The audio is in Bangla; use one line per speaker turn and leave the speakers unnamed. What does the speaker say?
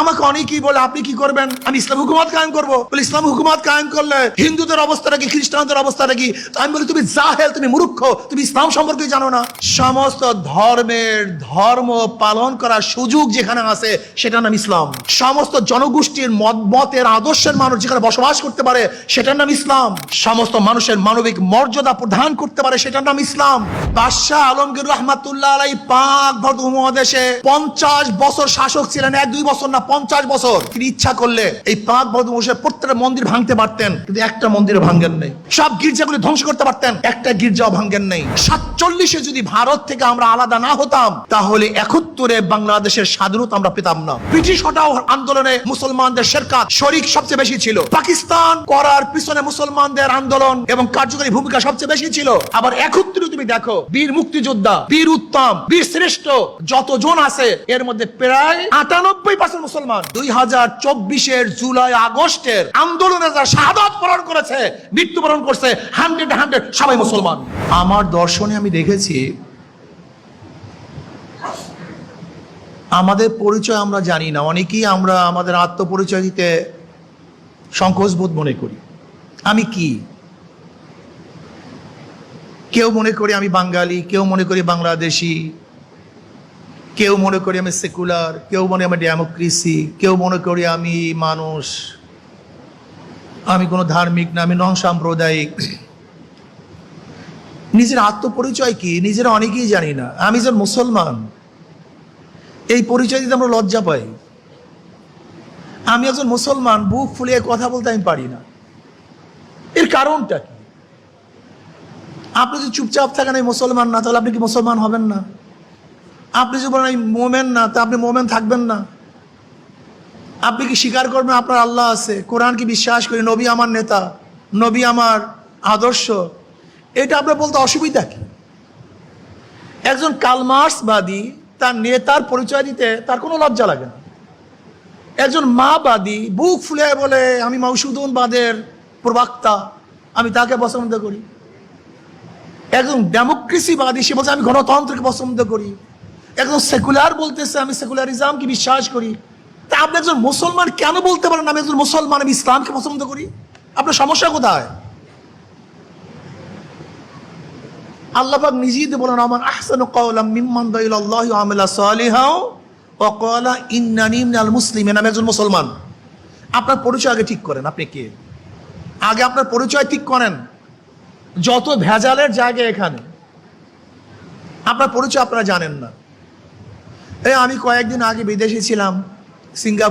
আমাকে অনেকেই বলে আপনি কি করবেন, আমি ইসলাম হুকুমত কায়েম করবো। বলে ইসলাম হুকুমত কায়েম করলে হিন্দুদের অবস্থাটা কি, খ্রিস্টানদের অবস্থাটা কি? আমি বলি তুমি জাহেল, তুমি মূর্খ, তুমি ইসলাম সম্পর্কে জানো না। সমস্ত ধর্মের ধর্ম পালন করার সুযোগ যেখানে আছে সেটার নাম ইসলাম। সমস্ত জনগোষ্ঠীর মতের আদর্শের মানুষ যেখানে বসবাস করতে পারে সেটার নাম ইসলাম। সমস্ত মানুষের মানবিক মর্যাদা প্রদান করতে পারে সেটার নাম ইসলাম। বাদশাহ আলমগীর রহমাতুল্লাহ আলাইহি পাক ভারত উপমহাদেশে 50 বছর শাসক ছিলেন, 1-2 বছর না, 50 বছর। তিনি ইচ্ছা করলে এই পাক ভারত উপমহাদেশে প্রত্যেকটা মন্দির ভাঙতে পারতেন, কিন্তু একটা মন্দির ভাঙেন নাই। সব গির্জাগুলি ধ্বংস করতে পারতেন, একটা গির্জাও ভাঙেন নাই। 47-এ যদি ভারত থেকে আমরা আলাদা না হতাম তাহলে 71-এ বাংলাদেশের স্বাধীনতা আমরা পেতাম না। ব্রিটিশ হটাও আন্দোলনে মুসলমানদের শেরকাত শরিক সবচেয়ে বেশি ছিল। পাকিস্তান করার পিছনে মুসলমানদের আন্দোলন এবং কার্যকরী ভূমিকা সবচেয়ে বেশি ছিল। আবার 71-এ তুমি দেখো বীর মুক্তিযোদ্ধা, বীর উত্তম, বীর শ্রেষ্ঠ যতজন আছে এর মধ্যে প্রায় 98% মুসলমান। 2024-এর জুলাই আগস্টের আন্দোলনে যারা শাহাদাত বরণ করেছে, মৃত্যুবরণ করছে, 100 সবাই মুসলমান। আমার দর্শনে আমি দেখেছি আমাদের পরিচয় আমরা জানি না। অনেকেই আমরা আমাদের আত্মপরিচয় দিতে সংকোচ বোধ মনে করি। আমি কি? কেউ মনে করি আমি বাঙালি, কেউ মনে করি বাংলাদেশি, কেউ মনে করি আমি সেকুলার, কেউ মনে আমি ডেমোক্রেসি, কেউ মনে করি আমি মানুষ, আমি কোনো ধার্মিক না, আমি নন সাম্প্রদায়িক। নিজের আত্মপরিচয় কি নিজেরা অনেকেই জানি না। আমি যে মুসলমান এই পরিচয় দিতে আমরা লজ্জা পাই। আমি একজন মুসলমান, বুক ফুলিয়ে কথা বলতে আমি পারি না। এর কারণটা কি? আপনি যদি চুপচাপ থাকেন আমি মুসলমান না, তাহলে আপনি কি মুসলমান হবেন না? আপনি যদি বলেন আমি মোমেন না, তা আপনি মোমেন থাকবেন না। আপনি কি স্বীকার করবেন আপনার আল্লাহ আছে, কোরআন কি বিশ্বাস করি, নবী আমার নেতা, নবী আমার আদর্শ, এটা আপনার বলতে অসুবিধা কি? একজন কার্ল মার্কসবাদী তার নেতার পরিচয় দিতে তার কোনো লজ্জা লাগে না। একজন মাবাদী বুক ফুলে বলে আমি মৌসুদনবাদের প্রবক্তা, আমি তাকে পছন্দ করি। একজন ডেমোক্রেসিবাদী সে বলছে আমি গণতন্ত্রকে পছন্দ করি। একজন সেকুলার বলতেছে আমি সেকুলারিজমকে বিশ্বাস করি। তা আপনি একজন মুসলমান কেন বলতে পারেন আমি একজন মুসলমান, আমি ইসলামকে পছন্দ করি? আপনার সমস্যা কোথায়? আল্লাহ পাক নিজেই তো বলেন আমান আহসানু কাওলাম মিম্মান দাআ ইলাল্লাহি ওয়া আমিলা সালিহাও ওয়া ক্বালা ইন্নানি মিনাল মুসলিমিন। আমি একজন মুসলমান। আপনার পরিচয় আগে ঠিক করেন, আপনি কে? আগে আপনার পরিচয় ঠিক করেন। যত ভেজালের জায়গা এখানে, আপনার পরিচয় আপনারা জানেন না। আমি কয়েকদিন আগে বিদেশে ছিলাম, সিঙ্গাপুর।